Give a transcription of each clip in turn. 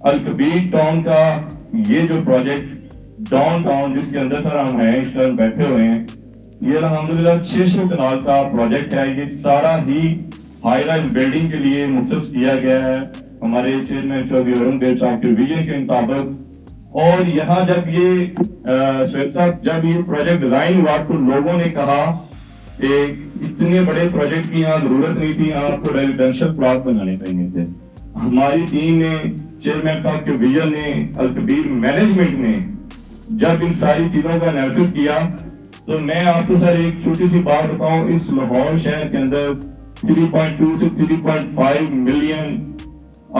الکبیر town کا یہ جو پروجیکٹ ڈاؤن ٹاؤن جس کے اندر سر ہم ہیں اس ٹائم بیٹھے ہوئے ہیں، یہ الحمدللہ 600 کنال کا پروجیکٹ ہے. یہ سارا ہی ہائی رائز بلڈنگ کے لیے مختص کیا گیا ہے ہمارے چیئرمین چودھری ارون دیو صاحب کے ویژن کے مطابق. اور یہاں جب یہ پروجیکٹ ڈیزائن ہوا تو لوگوں نے کہا کہ اتنے بڑے پروجیکٹ کی یہاں ضرورت نہیں تھی، آپ کو ریزیڈینشل پلاٹ بنانے چاہیے تھے. ہماری ٹیم نے، چیئرمین صاحب کے ویژن نے، الکبیر مینجمنٹ نے جب ان ساری چیزوں کا انالیسس کیا تو میں آپ کو سر ایک چھوٹی سی بات بتاؤں. اس لاہور شہر کے اندر 3.2 سے 3.5 ملین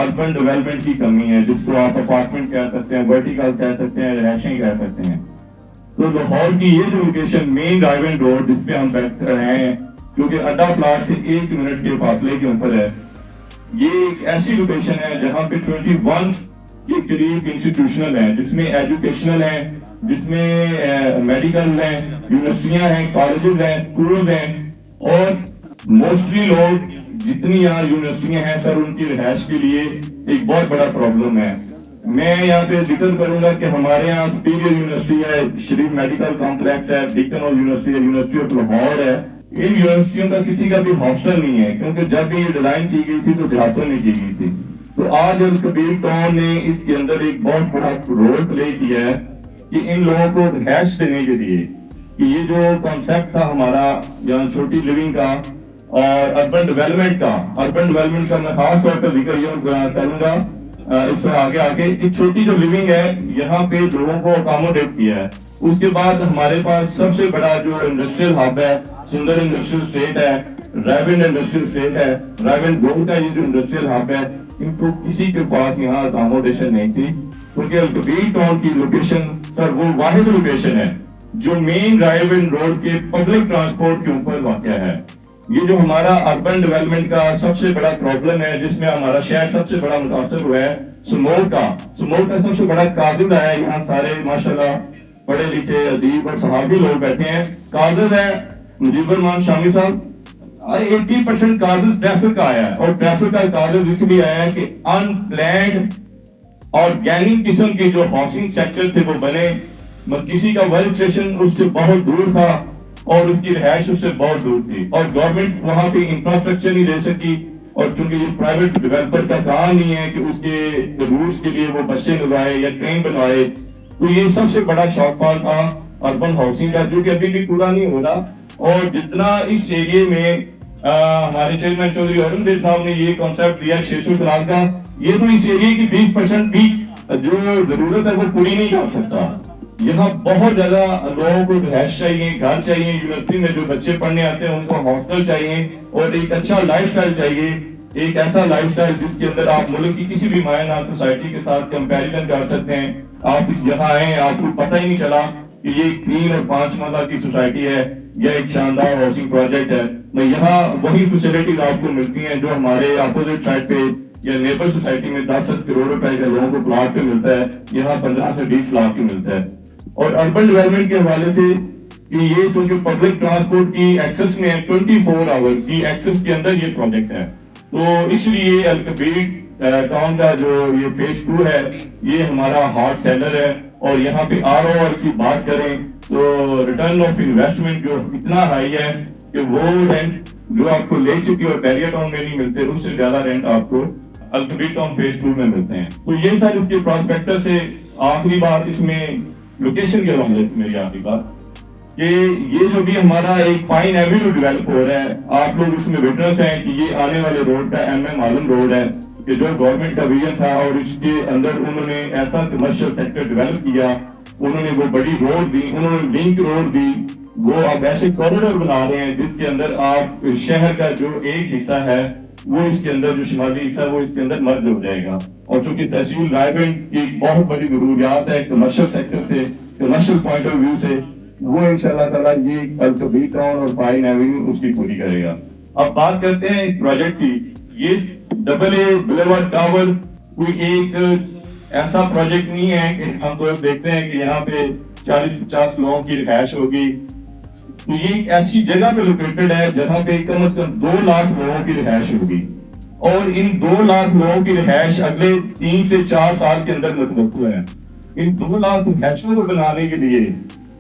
اربن ڈیولپمنٹ کی کمی ہے، جس کو آپ اپارٹمنٹ کہہ سکتے ہیں، ورٹیکل کہہ سکتے ہیں، رہائشیں کہہ سکتے ہیں. تو لاہور کی یہ جو location main drive and road جس پہ ہم بیٹھ رہے ہیں، کیونکہ اڈا پلاٹ سے 1 منٹ کے فاصلے کے اوپر ہے، یہ ایک ایسی لوکیشن ہے جہاں پہ 21 کے قریب انسٹیٹیوشنل ہیں، جس میں ایجوکیشنل ہیں، جس میں میڈیکل ہیں، یونیورسٹیاں ہیں، کالجز ہیں، اسکولز ہیں. اور موسٹلی لوگ جتنی یہاں یونیورسٹیاں ہیں سر، ان کی رہائش کے لیے ایک بہت بڑا پرابلم ہے. میں یہاں پہ ذکر کروں گا کہ ہمارے یہاں سپیریئر یونیورسٹی ہے، شریف میڈیکل کمپلیکس ہے، ڈیکن یونیورسٹی ہے، یونیورسٹی آف لاہور ہے. ان یونیورسٹیوں کا کسی کا بھی ہاسٹل نہیں ہے، کیونکہ جب بھی یہ ڈیزائن کی گئی تھی تو دیہاتوں میں کی گئی تھی. تو آج الکبیر ٹاؤن نے اس کے اندر ایک بہت بڑا رول پلے کیا ہے کہ ان لوگوں کو رہائش دینے کے لیے، کہ یہ جو کانسیپٹ تھا ہمارا یہاں چھوٹی لیونگ کا اور اربن ڈیولپمنٹ کا میں خاص طور پر ذکر یہ کروں گا اس سے آگے ایک چھوٹی جو لیونگ ہے یہاں پہ لوگوں کو اکاموڈیٹ کیا ہے. اس کے بعد ہمارے پاس سب سے بڑا جو انڈسٹریل ہب ہے، سندر انڈسٹریل اسٹیٹ ہے، ریونڈ انڈسٹریل اسٹیٹ ہے، ریونڈ گول کا یہ جو انڈسٹریل ہب ہے، ان کو کسی کے پاس یہاں اکاموڈیشن نہیں تھی. کیونکہ الکبیر ٹاؤن کی لوکیشن سر وہ واحد لوکیشن ہے جو مین ڈرائیو اینڈ روڈ کے پبلک ٹرانسپورٹ کے اوپر واقع ہے. یہ جو ہمارا اربن ڈیولپمنٹ کا سب سے بڑا پرابلم ہے، جس میں ہمارا شہر سب سے بڑا متاثر ہوا ہے، سمول کا سب سے بڑا قاصد ہے. یہاں سارے ماشاءاللہ پڑھے لکھے ادیب اور صحافی لوگ بیٹھے ہیں. قاصد ہے مجیب الرحمان شامی صاحب. 80% قاصد ٹریفک کا آیا ہے، اور ٹریفک کا قاصد اس لیے آیا ہے کہ ان پلانڈ آرگینک قسم کے جو ہاؤسنگ سیکٹر تھے وہ بنے، کسی کا ورک اسٹیشن اس سے بہت دور تھا اور اس کی رہائش اس سے بہت دور تھی، اور گورنمنٹ وہاں پہ انفراسٹرکچر نہیں دے سکی. اور چونکہ یہ پرائیویٹ ڈیولپر کا کام نہیں ہے کہ اس کے روٹس کے لیے وہ بسیں لگائے یا ٹرین بنوائے، تو یہ سب سے بڑا شارٹ فال تھا اربن ہاؤسنگ کا، جو کہ ابھی بھی پورا نہیں ہو رہا. اور جتنا اس ایریے میں ہمارے چیئرمین چودھری ارون دیو صاحب نے یہ کانسیپٹ دیا 600 کنال کا، یہ تو اس ایریے کی 20% بھی جو ضرورت ہے وہ پوری نہیں کر سکتا. یہاں بہت زیادہ لوگوں کو رہائش چاہیے، گھر چاہیے، یونیورسٹی میں جو بچے پڑھنے آتے ہیں ان کو ہاسٹل چاہیے، اور ایک اچھا لائف اسٹائل چاہیے، ایک ایسا لائف اسٹائل جس کے اندر آپ ملک کی کسی بھی مایہ ناز سوسائٹی کے ساتھ کمپیریزن کر سکتے ہیں. آپ یہاں آئے، آپ کو پتہ ہی نہیں چلا کہ یہ 3 اور 5 مرلہ کی سوسائٹی ہے یا ایک شاندار ہاؤسنگ پروجیکٹ ہے. میں یہاں وہی فیسلٹیز آپ کو ملتی ہیں جو ہمارے اپوزٹ سائڈ پہ یا نیبر سوسائٹی میں 10 کروڑ روپے کا لوگوں کو پلاٹ پہ ملتا ہے، یہاں 15 سے 20 لاکھ کی ملتا ہے. اور اربن ڈیولپمنٹ کے حوالے سے کہ یہ چونکہ پبلک ٹرانسپورٹ کی ایکسس میں 24 آور کی ایکسس کے اندر یہ پروجیکٹ ہے، تو اس لیے الکبیر ٹاؤن کا جو یہ فیز 2 ہے یہ ہمارا ہارڈ سیلر ہے. اور یہاں پہ ROR کی بات کریں تو ریٹرن آف انویسٹمنٹ جو اتنا ہائی ہے کہ وہ رینٹ جو آپ کو لے چکی اور بیریا ٹاؤن میں نہیں ملتے، اس سے زیادہ رینٹ آپ کو الکبیر ٹاؤن فیز 2 میں ملتے ہیں. تو یہ سر اس کے پراسپیکٹر سے آخری بات اس میں لوکیشن کے حوالے سے میری آخری بات کہ یہ جو بھی ہمارا ایک پائن ایوینیو ڈیولپ ہو رہا ہے، آپ لوگ اس میں وٹنس ہیں کہ یہ آنے والے روڈ کا MM عالم روڈ ہے کہ جو گورنمنٹ کا ویژن تھا، اور اس کے اندر انہوں نے ایسا کمرشل سیکٹر ڈیولپ کیا، انہوں نے وہ بڑی روڈ دی، انہوں نے لنک روڈ دی، وہ اب ایسے کوریڈور بنا رہے ہیں جس کے اندر آپ شہر کا جو ایک حصہ ہے وہ اس کے اندر جو شمالی حصہ ہے وہ اس کے اندر مرج ہو جائے گا. اور چونکہ تحصیل رائے گنج کی ایک بہت بڑی ضروریات ہے کمرشل سیکٹر سے، کمرشل پوائنٹ آف ویو سے، وہ انشاءاللہ تعالیٰ یہ الکبیر ٹاؤن اور پائن ایوینیو اس کی پوری کرے گا. اب بات کرتے ہیں اس پروجیکٹ کی. یہ ڈبل اے بلیورڈ ٹاور کوئی ایک ایسا پروجیکٹ نہیں ہے کہ ہم تو دیکھتے ہیں کہ یہاں پہ 40-50 لوگوں کی رہائش ہوگی. تو یہ ایک ایسی جگہ پہ لوکیٹڈ ہے جہاں پہ کم از کم 2 لاکھ لوگوں کی رہائش ہوگی. اور ان 2 لاکھ لوگوں کی رہائش اگلے 3 سے 4 سال کے اندر متوقع ہے. ان 2 لاکھ رہائشوں کو بنانے کے لیے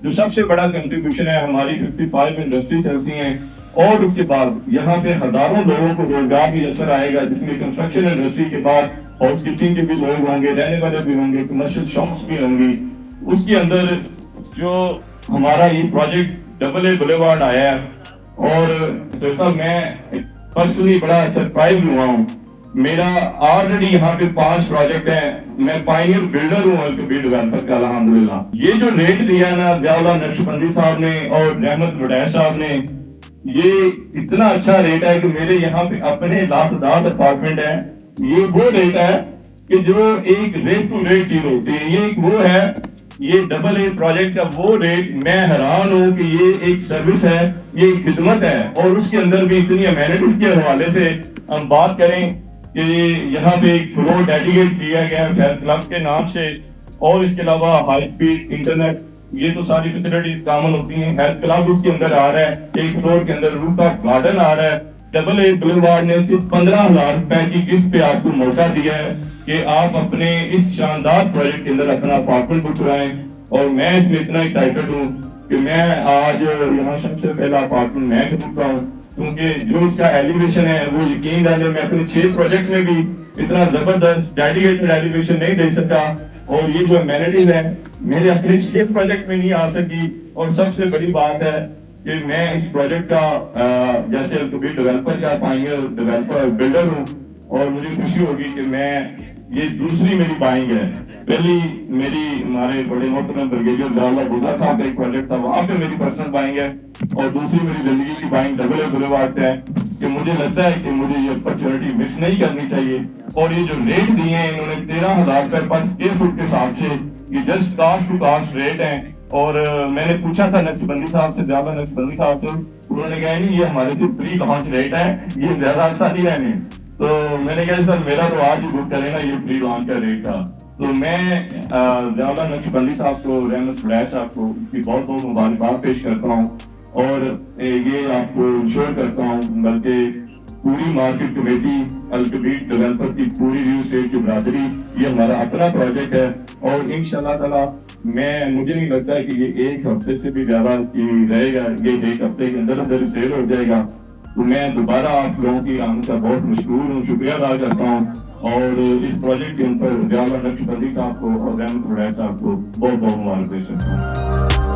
جو سب سے بڑا کنٹریبیوشن ہے, ہماری 55 انڈسٹری چلتی ہیں, اور اس کے بعد یہاں پہ ہزاروں لوگوں کو روزگار بھی اثر آئے گا, جس میں کنسٹرکشن انڈسٹری کے بعد ہاؤس کیپنگ کے بھی لوگ ہوں گے, رہنے والے بھی ہوں گے, کمرشل شاپس بھی ہوں گی. اس کے اندر جو ہمارا یہ پروجیکٹ ڈبل اے بلیوارڈ آیا ہے, اور صاحب میں پرسنلی بڑا سرپرائز ہوا ہوں. میرا آلریڈی یہاں پہ 5 پروجیکٹ ہیں. میں پائنیئر بلڈر ہوں الکبیر ڈیولپر کا الحمدللہ. یہ جو ریٹ دیا نا ضیاء اللہ نقشبندی صاحب نے اور رحمت وڈیش صاحب نے, یہ اتنا اچھا ریٹ ہے کہ میرے یہاں پہ اپنے لاکھ اپارٹمنٹ ہیں. یہ وہ ریٹ ہے کہ جو ایک ریٹ ٹو ریٹ چیز ہوتی ہے, یہ ایک وہ ہے, یہ ڈبل اے پروجیکٹ کا وہ ریٹ. میں حیران ہوں کہ یہ ایک سروس ہے, یہ ایک خدمت ہے, اور اس کے اندر بھی اتنی امینٹیز کے حوالے سے ہم بات کریں کہ یہاں پہ ایک فلور ڈیڈیکیٹ کیا گیا ہے ہیلتھ کلب کے نام سے, اور اس کے علاوہ ہائی اسپیڈ انٹرنیٹ, یہ تو ساری فیسلٹیز کامن ہوتی ہیں. ہیلتھ کلب اس کے اندر آ رہا ہے, ایک فلور کے اندر روف ٹاپ گارڈن آ رہا ہے. ڈبل اے بلیوارڈ نے صرف 15,000 روپے کی قسط پہ آپ کو موقع دیا ہے کہ آپ اپنے اس شاندار پروجیکٹ کے اندر اپنا اپارٹمنٹ بک کرائیں. اور میں اس میں اتنا ایکسائٹڈ ہوں کہ میں آج یہاں سب سے پہلا اپارٹمنٹ میں خرید رہا ہوں, کیونکہ جو اس کا ایلیویشن ہے وہ یقین جانے میں اپنے 6 پروجیکٹ میں بھی اتنا زبردست ڈیڈیکیٹڈ ایلیویشن نہیں دے سکتا, اور یہ جو امینٹیز ہے میرے اپنے 6 پروجیکٹ میں نہیں آ سکی. اور سب سے بڑی بات ہے کہ میں اس پروجیکٹ کا جیسے الکبیر ڈیولپر کا پائنیئر ڈیولپر بلڈر ہوں, اور مجھے خوشی ہوگی کہ میں یہ دوسری میری بائنگ ہے. پہلی میری ہمارے بڑے محترم بریگیڈیئر ضیاء اللہ بولا صاحب کا ایک پروجیکٹ تھا, وہاں پہ میری پرسنل بائنگ ہے, اور دوسری میری زندگی کی بائنگ ڈبل اے بلیوارڈ ہے کہ مجھے لگتا ہے کہ مجھے یہ اپرچونٹی مس نہیں کرنی چاہیے. اور یہ جو ریٹ دیے ہیں انہوں نے 13,000 روپے پر اسکوائر فٹ کے حساب سے, یہ just cost to cost rate ہیں. اور میں نے پوچھا تھا نقشبندی صاحب سے, ضیاء اللہ نقشبندی صاحب سے, انہوں نے کہا نہیں یہ ہمارے صرف پری لانچ ریٹ ہے, یہ زیادہ عرصہ نہیں رہنے. تو میں نے کہا سر میرا تو آج ہی بک کرے نا, یہ پری لانچ کا ریٹ تھا. تو میں ضیاء اللہ نقشبندی صاحب کو, رحمت وڈیش صاحب کو کی بہت بہت مبارکباد پیش کرتا ہوں, اور یہ آپ کو انشور کرتا ہوں بلکہ پوری مارکیٹ کمیٹی الکبیر ڈیولپر کی پوری ریل اسٹیٹ کی برادری, یہ ہمارا اپنا پروجیکٹ ہے. اور انشاءاللہ تعالی مجھے نہیں لگتا ہے کہ یہ 1 ہفتے سے بھی زیادہ رہے گا, یہ 1 ہفتے کے اندر اندر سیل ہو جائے گا. تو میں دوبارہ آپ لوگوں کی آمد کا بہت مشکور ہوں, شکریہ ادا کرتا ہوں, اور اس پروجیکٹ کے اوپر ضیاء اللہ نقشبندی صاحب کو اور رحمت وڈیش صاحب کو بہت بہت مبارک پیش کرتا ہوں.